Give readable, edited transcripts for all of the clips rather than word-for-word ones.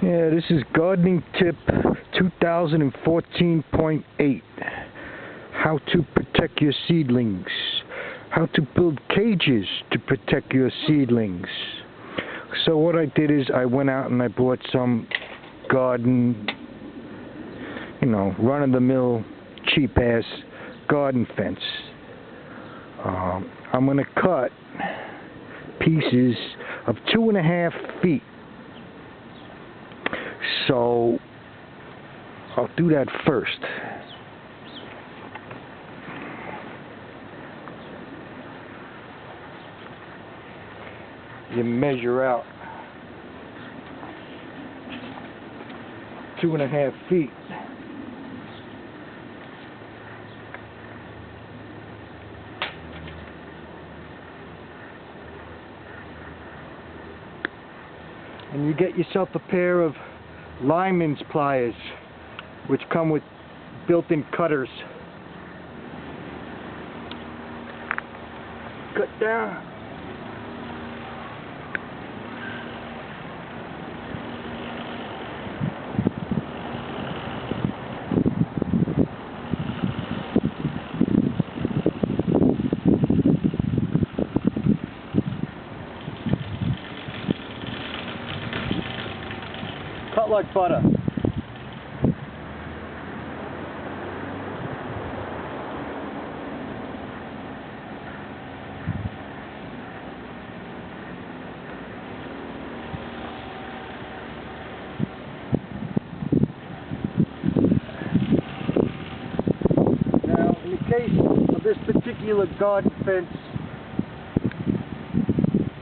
Yeah, this is gardening tip 2014.8. How to protect your seedlings. How to build cages to protect your seedlings. So what I did is I went out and I bought some garden, run-of-the-mill, cheap-ass garden fence. I'm going to cut pieces of 2.5 feet. So I'll do that first. You measure out 2.5 feet. And you get yourself a pair of lineman's pliers, which come with built-in cutters. Cut down. Cut like butter. Now, in the case of this particular garden fence,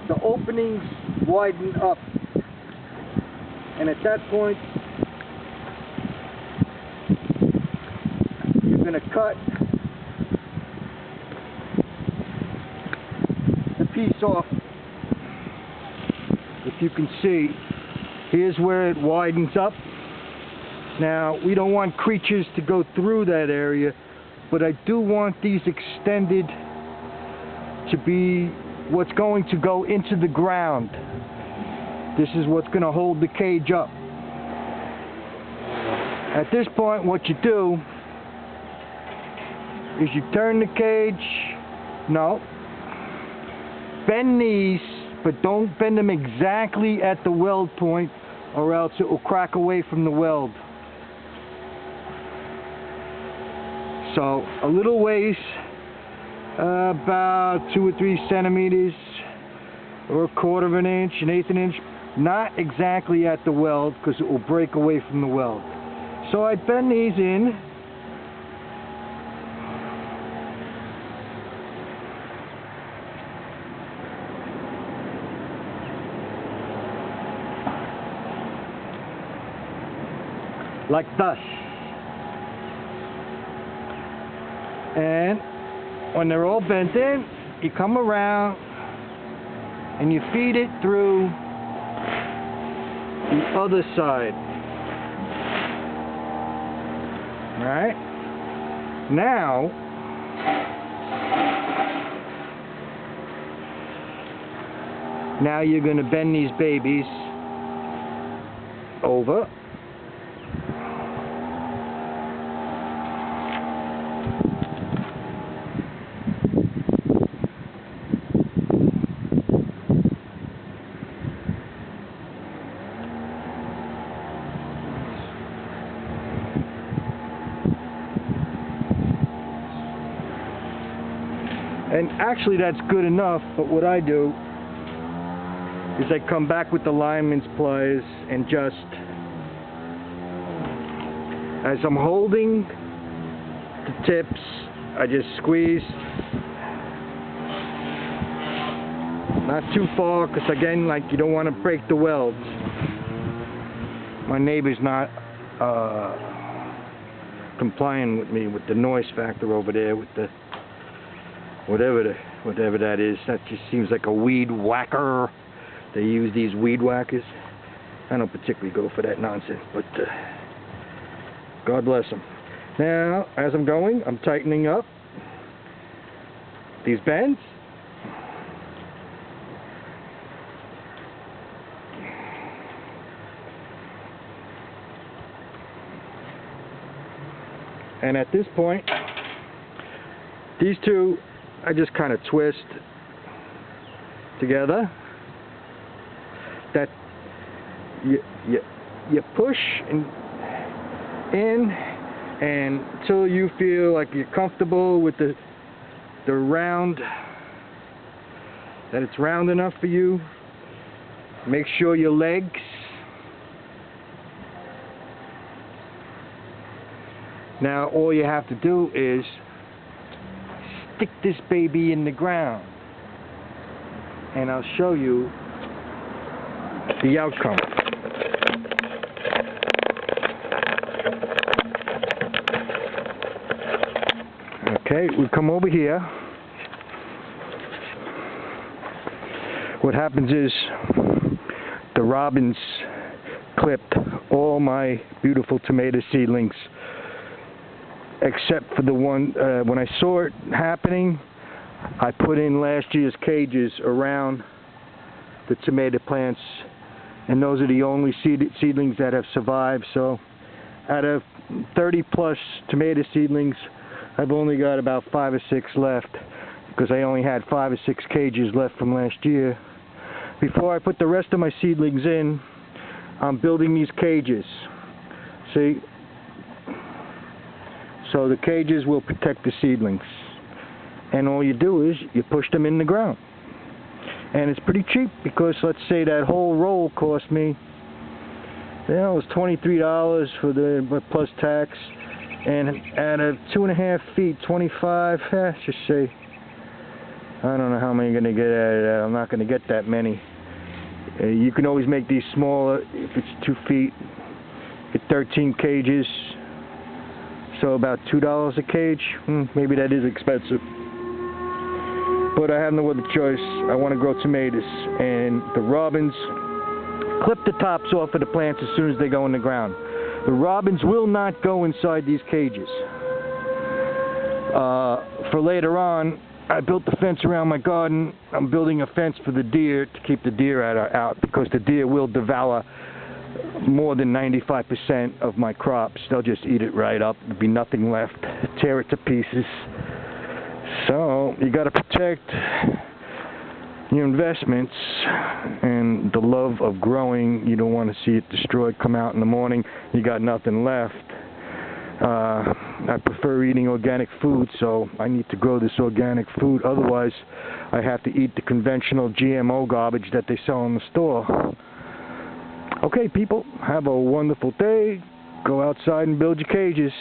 the openings widen up. And at that point, you're going to cut the piece off. If you can see, here's where it widens up. Now, we don't want creatures to go through that area, but I do want these extended to be what's going to go into the ground. This is what's going to hold the cage up. At this point, what you do is you turn the cage, bend these, but don't bend them exactly at the weld point, or else it will crack away from the weld. So a little ways, about 2 or 3 centimeters, or 1/4 of an inch, 1/8 of an inch. Not exactly at the weld, because it will break away from the weld. So I bend these in. Like thus. And when they're all bent in, you come around and you feed it through the other side. Right? Now you're going to bend these babies over. And actually that's good enough, but what I do is I come back with the lineman's pliers and just, as I'm holding the tips, I just squeeze. Not too far, because again, you don't want to break the welds. My neighbor's not complying with me with the noise factor over there, with the whatever that is. That just seems like a weed whacker. They use these weed whackers. I don't particularly go for that nonsense, but God bless them. Now, as I'm going, I'm tightening up these bends. And at this point, these two I just kind of twist together. That you push in and until you feel like you're comfortable with the round, that it's round enough for you. Make sure your legs now all you have to do is stick this baby in the ground, and I'll show you the outcome. Okay, we come over here. What happens is the robins clipped all my beautiful tomato seedlings, except for the one, when I saw it happening, I put in last year's cages around the tomato plants, and those are the only seedlings that have survived. So out of 30 plus tomato seedlings, I've only got about 5 or 6 left, because I only had 5 or 6 cages left from last year. Before I put the rest of my seedlings in, I'm building these cages. See? So the cages will protect the seedlings. And all you do is you push them in the ground. And it's pretty cheap, because let's say that whole roll cost me, it was $23 for the plus tax. And out of 2.5 feet, 25, just say, I don't know how many I'm going to get out of that. I'm not going to get that many. You can always make these smaller if it's 2 feet. Get 13 cages. So about $2 a cage. Maybe that is expensive. But I have no other choice. I want to grow tomatoes. And the robins clip the tops off of the plants as soon as they go in the ground. The robins will not go inside these cages. For later on, I built the fence around my garden. I'm building a fence for the deer to keep the deer out, because the deer will devour more than 95% of my crops. They'll just eat it right up. There'll be nothing left. Tear it to pieces. So you got to protect your investments and the love of growing. You don't want to see it destroyed. Come out in the morning, you got nothing left. I prefer eating organic food, so I need to grow this organic food. Otherwise, I have to eat the conventional GMO garbage that they sell in the store. Okay, people, have a wonderful day. Go outside and build your cages.